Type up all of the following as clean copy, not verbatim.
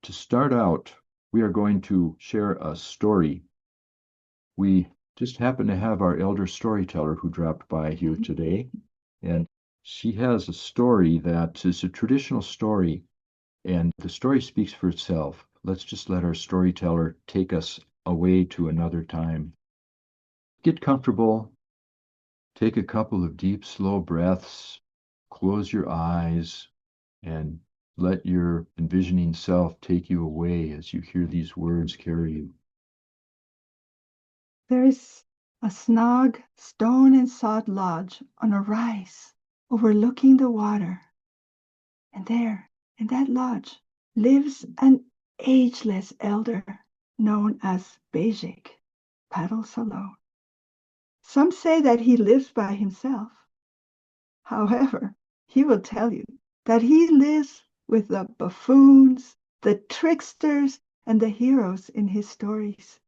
To start out, we are going to share a story. We just happen to have our elder storyteller who dropped by here today, and she has a story that is a traditional story, and the story speaks for itself. Let's just let our storyteller take us away to another time. Get comfortable, take a couple of deep, slow breaths, close your eyes, and let your envisioning self take you away as you hear these words carry you. There is a snug stone and sod lodge on a rise overlooking the water. And there, in that lodge, lives an ageless elder known as Bezhig, paddles alone. Some say that he lives by himself. However, he will tell you that he lives with the buffoons, the tricksters, and the heroes in his stories,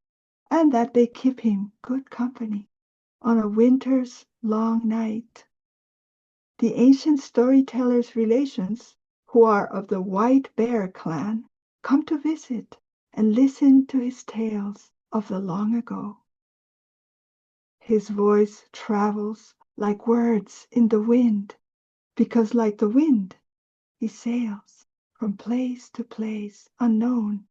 and that they keep him good company on a winter's long night. The ancient storytellers' relations, who are of the White Bear clan, come to visit and listen to his tales of the long ago. His voice travels like words in the wind, because like the wind, he sails from place to place unknown,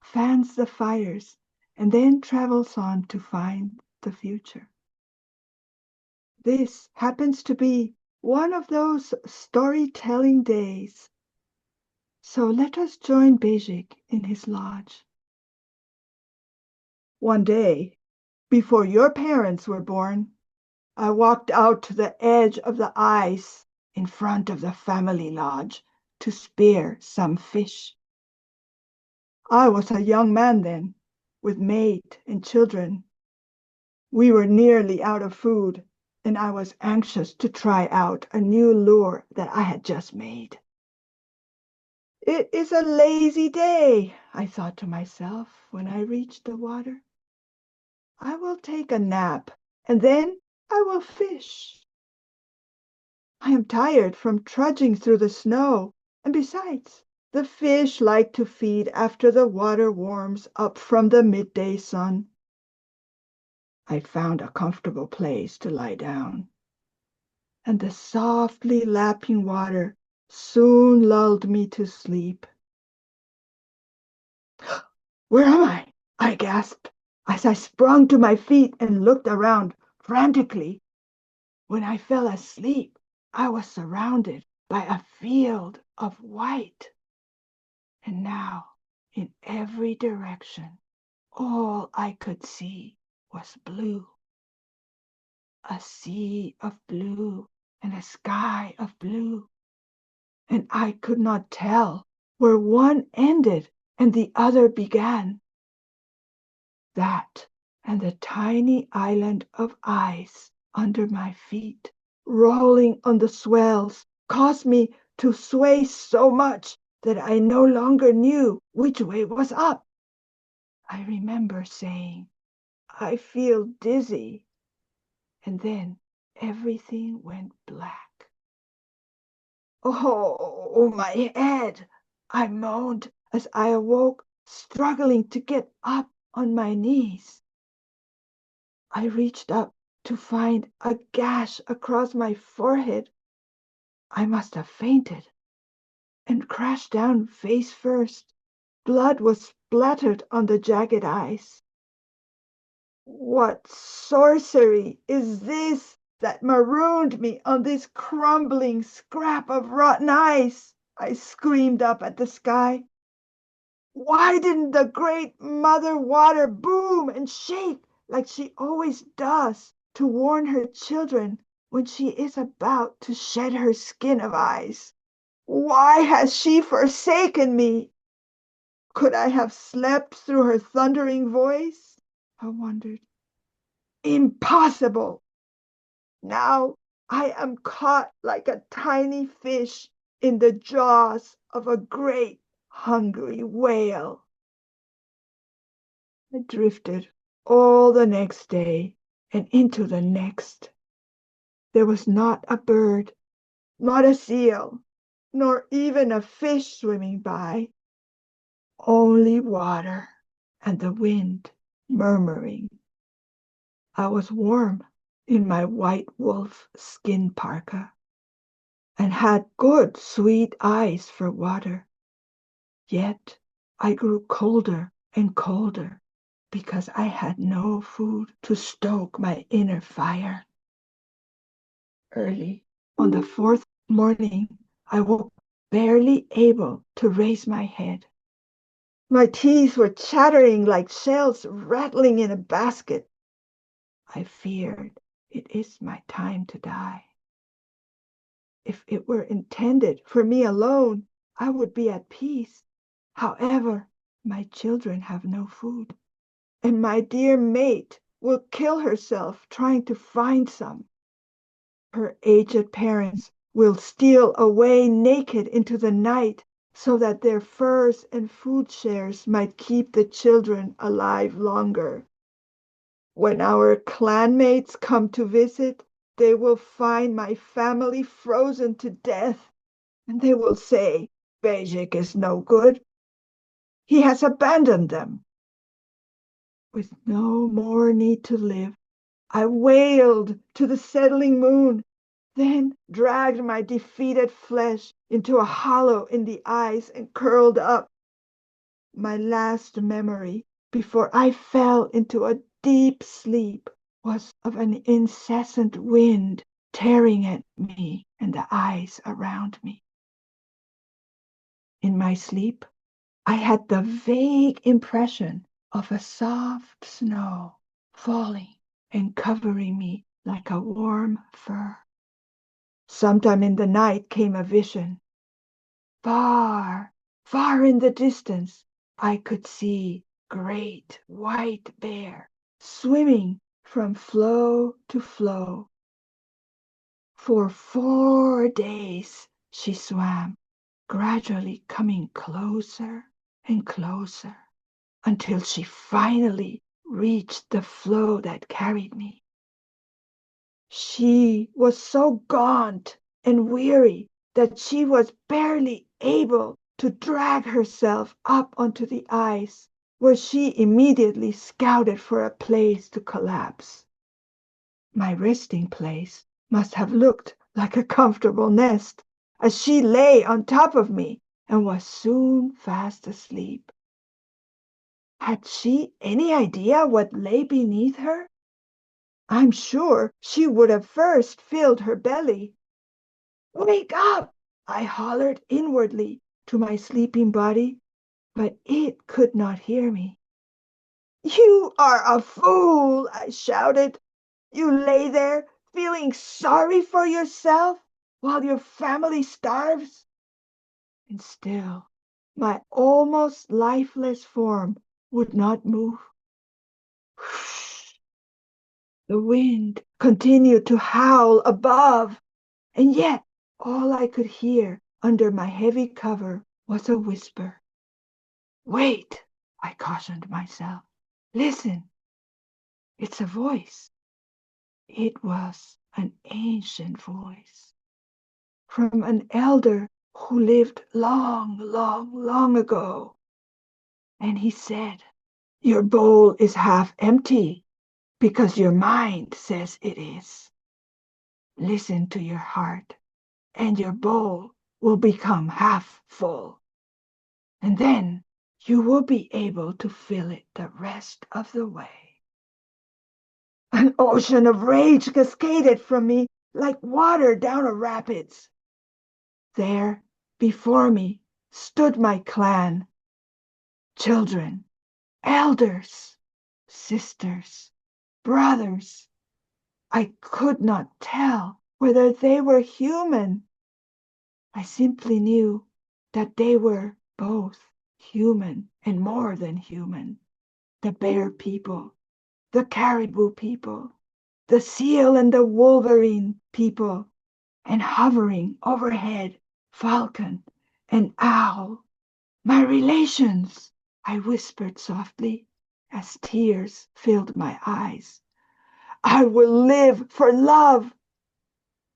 fans the fires, and then travels on to find the future. This happens to be one of those storytelling days. So let us join Bezhig in his lodge. One day, before your parents were born, I walked out to the edge of the ice in front of the family lodge to spear some fish. I was a young man then, with mate and children. We were nearly out of food, and I was anxious to try out a new lure that I had just made. It is a lazy day, I thought to myself when I reached the water. I will take a nap, and then I will fish. I am tired from trudging through the snow, and besides, the fish like to feed after the water warms up from the midday sun. I found a comfortable place to lie down, and the softly lapping water soon lulled me to sleep. Where am I? I gasped as I sprung to my feet and looked around frantically. When I fell asleep, I was surrounded by a field of white. And now, in every direction, all I could see was blue. A sea of blue and a sky of blue. And I could not tell where one ended and the other began. That and the tiny island of ice under my feet, rolling on the swells, caused me to sway so much that I no longer knew which way was up. I remember saying, I feel dizzy, and then everything went black. Oh, my head, I moaned as I awoke, struggling to get up on my knees. I reached up to find a gash across my forehead. I must have fainted and crashed down face first. Blood was splattered on the jagged ice. What sorcery is this that marooned me on this crumbling scrap of rotten ice? I screamed up at the sky. Why didn't the great Mother Water boom and shake like she always does to warn her children when she is about to shed her skin of ice? Why has she forsaken me? Could I have slept through her thundering voice? I wondered. Impossible! Now I am caught like a tiny fish in the jaws of a great hungry whale. I drifted all the next day and into the next. There was not a bird, not a seal, nor even a fish swimming by. only water and the wind murmuring. I was warm in my white wolf skin parka and had good sweet eyes for water. Yet I grew colder and colder because I had no food to stoke my inner fire. Early on the fourth morning, I woke barely able to raise my head. My teeth were chattering like shells rattling in a basket. I feared it is my time to die. If it were intended for me alone, I would be at peace. However, my children have no food, and my dear mate will kill herself trying to find some. Her aged parents will steal away naked into the night so that their furs and food shares might keep the children alive longer. When our clanmates come to visit, they will find my family frozen to death, and they will say, Bezhig is no good. He has abandoned them. With no more need to live, I wailed to the settling moon, then dragged my defeated flesh into a hollow in the ice and curled up. My last memory before I fell into a deep sleep was of an incessant wind tearing at me and the ice around me. In my sleep, I had the vague impression of a soft snow falling and covering me like a warm fur. Sometime in the night came a vision. Far, far in the distance, I could see great white bear swimming from floe to floe. For 4 days she swam, gradually coming closer and closer until she finally reached the floe that carried me. She was so gaunt and weary that she was barely able to drag herself up onto the ice, where she immediately scouted for a place to collapse. My resting place must have looked like a comfortable nest, as she lay on top of me and was soon fast asleep. Had she any idea what lay beneath her? I'm sure she would have first filled her belly. Wake up! I hollered inwardly to my sleeping body, but it could not hear me. You are a fool, I shouted. You lay there feeling sorry for yourself while your family starves. And still, my almost lifeless form would not move. The wind continued to howl above, and yet all I could hear under my heavy cover was a whisper. Wait, I cautioned myself. Listen, it's a voice. It was an ancient voice from an elder who lived long, long, long ago. And he said, your bowl is half empty because your mind says it is. Listen to your heart, and your bowl will become half full. And then you will be able to fill it the rest of the way. An ocean of rage cascaded from me like water down a rapids. There, before me, stood my clan. Children, elders, sisters, brothers. I could not tell whether they were human. I simply knew that they were both human and more than human. The bear people, the caribou people, the seal and the wolverine people, and hovering overhead, falcon and owl. My relations, I whispered softly as tears filled my eyes. I will live for love.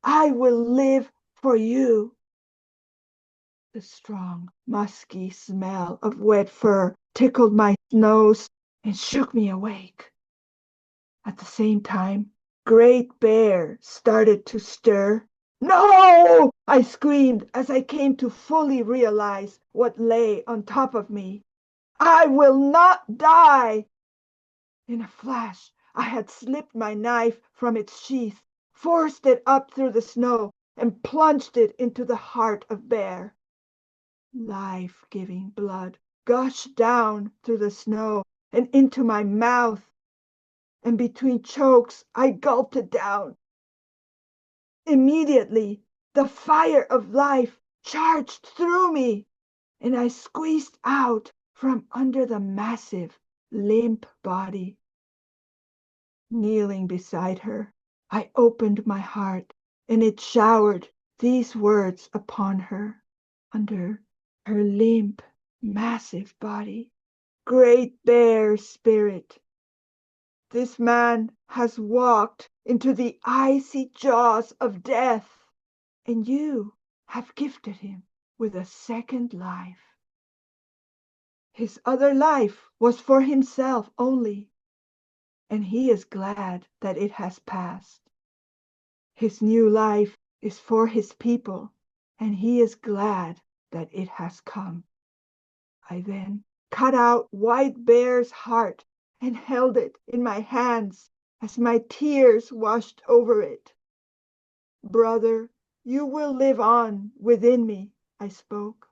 I will live for you. The strong, musky smell of wet fur tickled my nose and shook me awake. At the same time, Great Bear started to stir. No! I screamed as I came to fully realize what lay on top of me. I will not die! In a flash, I had slipped my knife from its sheath, forced it up through the snow, and plunged it into the heart of Bear. Life-giving blood gushed down through the snow and into my mouth, and between chokes I gulped it down. Immediately, the fire of life charged through me, and I squeezed out from under the massive, limp body. Kneeling beside her, I opened my heart, and it showered these words upon her, under her limp, massive body. Great Bear Spirit, this man has walked into the icy jaws of death, and you have gifted him with a second life. His other life was for himself only, and he is glad that it has passed. His new life is for his people, and he is glad that it has come. I then cut out White Bear's heart and held it in my hands as my tears washed over it. Brother, you will live on within me, I spoke,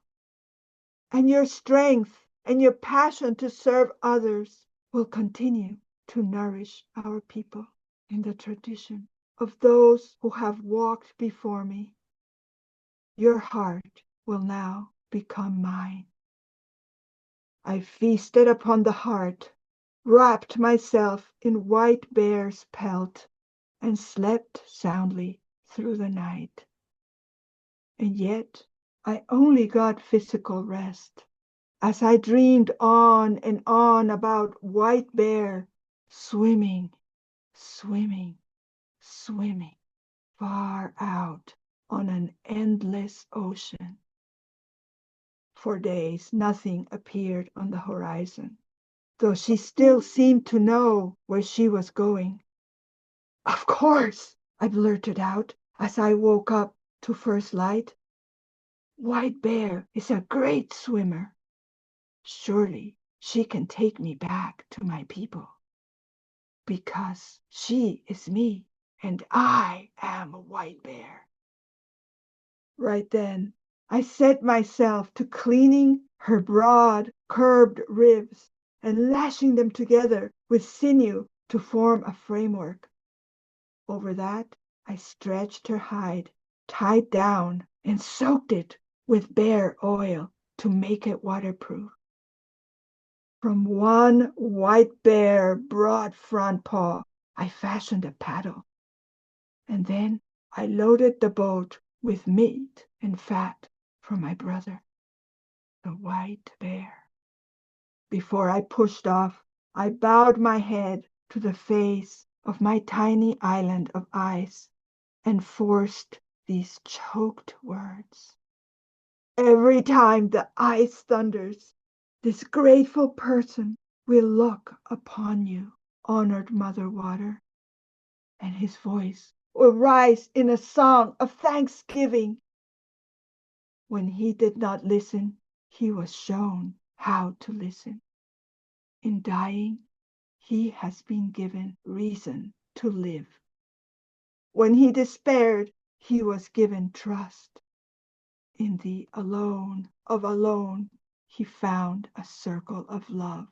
and your strength and your passion to serve others will continue to nourish our people in the tradition of those who have walked before me. Your heart will now become mine. I feasted upon the heart, wrapped myself in White Bear's pelt, and slept soundly through the night. And yet I only got physical rest, as I dreamed on and on about White Bear swimming, swimming, swimming far out on an endless ocean. For days nothing appeared on the horizon, though she still seemed to know where she was going. Of course, I blurted out as I woke up to first light. White Bear is a great swimmer. Surely she can take me back to my people, because she is me and I am a White Bear. Right then, I set myself to cleaning her broad, curved ribs and lashing them together with sinew to form a framework. Over that, I stretched her hide, tied down, and soaked it with bear oil to make it waterproof. From one White Bear broad front paw, I fashioned a paddle, and then I loaded the boat with meat and fat for my brother, the White Bear. Before I pushed off, I bowed my head to the face of my tiny island of ice and forced these choked words. Every time the ice thunders, this grateful person will look upon you, honored Mother Water, and his voice will rise in a song of thanksgiving. When he did not listen, he was shown how to listen. In dying, he has been given reason to live. When he despaired, he was given trust. In the alone of alone, he found a circle of love.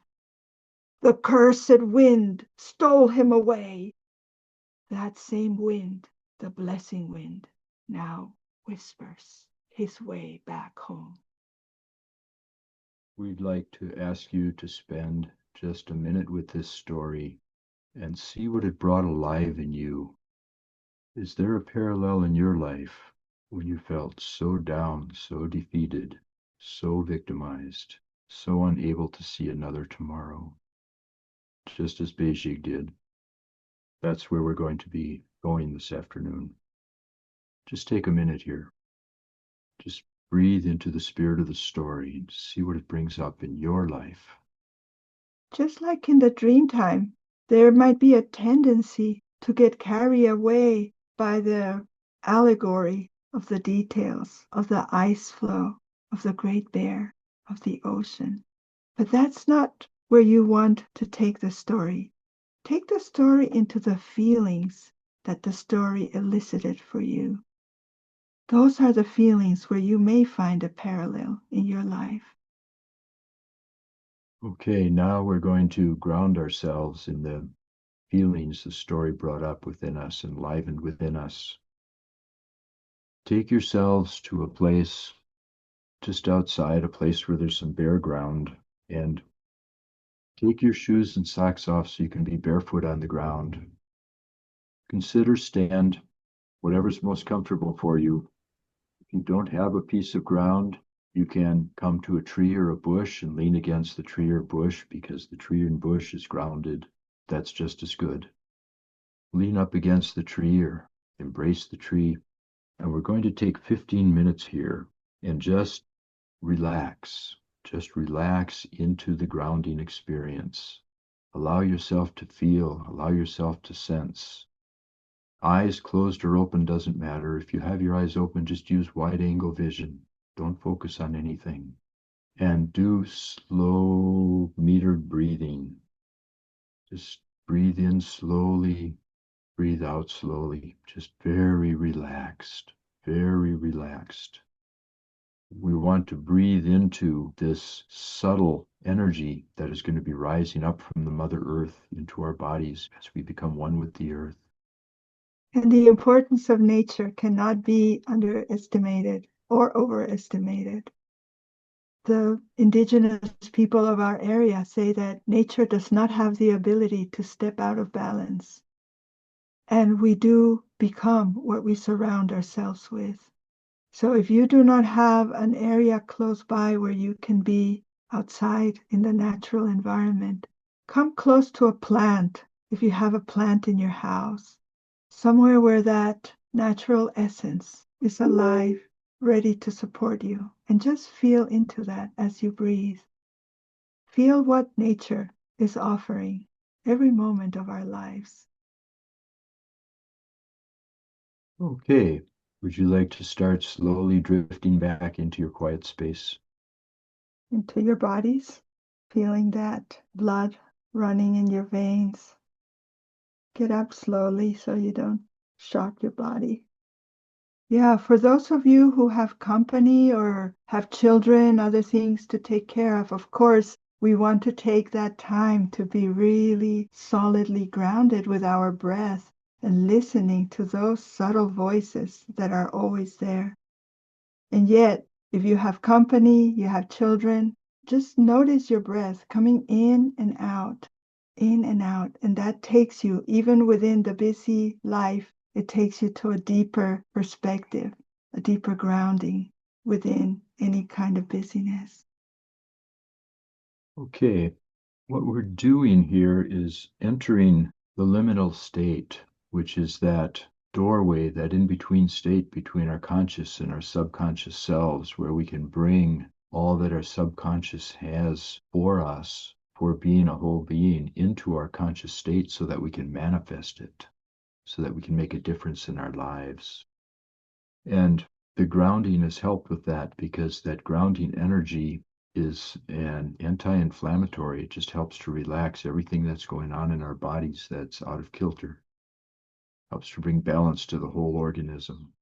The cursed wind stole him away. That same wind, the blessing wind, now whispers his way back home. We'd like to ask you to spend just a minute with this story and see what it brought alive in you. Is there a parallel in your life when you felt so down, so defeated, so victimized, so unable to see another tomorrow? Just as Bezhig did. That's where we're going to be going this afternoon. Just take a minute here. Just Breathe into the spirit of the story and see what it brings up in your life. Just like in the dream time, there might be a tendency to get carried away by the allegory of the details of the ice floe, of the Great Bear, of the ocean. But that's not where you want to take the story. Take the story into the feelings that the story elicited for you. Those are the feelings where you may find a parallel in your life. Okay, now we're going to ground ourselves in the feelings the story brought up within us, enlivened within us. Take yourselves to a place just outside, a place where there's some bare ground, and take your shoes and socks off so you can be barefoot on the ground. Consider stand, whatever's most comfortable for you. If you don't have a piece of ground, you can come to a tree or a bush and lean against the tree or bush because the tree and bush is grounded. That's just as good. Lean up against the tree or embrace the tree. And we're going to take 15 minutes here and just relax. Just relax into the grounding experience. Allow yourself to feel, allow yourself to sense. Eyes closed or open doesn't matter. If you have your eyes open, just use wide angle vision. Don't focus on anything. And do slow metered breathing. Just breathe in slowly, breathe out slowly. Just very relaxed, very relaxed. We want to breathe into this subtle energy that is going to be rising up from the Mother Earth into our bodies as we become one with the earth. And the importance of nature cannot be underestimated or overestimated. The indigenous people of our area say that nature does not have the ability to step out of balance. And we do become what we surround ourselves with. So if you do not have an area close by where you can be outside in the natural environment, come close to a plant if you have a plant in your house, somewhere where that natural essence is alive, ready to support you. And just feel into that as you breathe. Feel what nature is offering every moment of our lives. Okay, would you like to start slowly drifting back into your quiet space? Into your bodies, feeling that blood running in your veins. Get up slowly so you don't shock your body. Yeah, for those of you who have company or have children, other things to take care of course, we want to take that time to be really solidly grounded with our breath and listening to those subtle voices that are always there. And yet, if you have company, you have children, just notice your breath coming in and out, and that takes you, even within the busy life, it takes you to a deeper perspective, a deeper grounding within any kind of busyness. Okay, what we're doing here is entering the liminal state, which is that doorway, that in-between state between our conscious and our subconscious selves, where we can bring all that our subconscious has for us, for being a whole being, into our conscious state so that we can manifest it, so that we can make a difference in our lives. And the grounding has helped with that because that grounding energy is an anti-inflammatory. It just helps to relax everything that's going on in our bodies that's out of kilter. Helps to bring balance to the whole organism.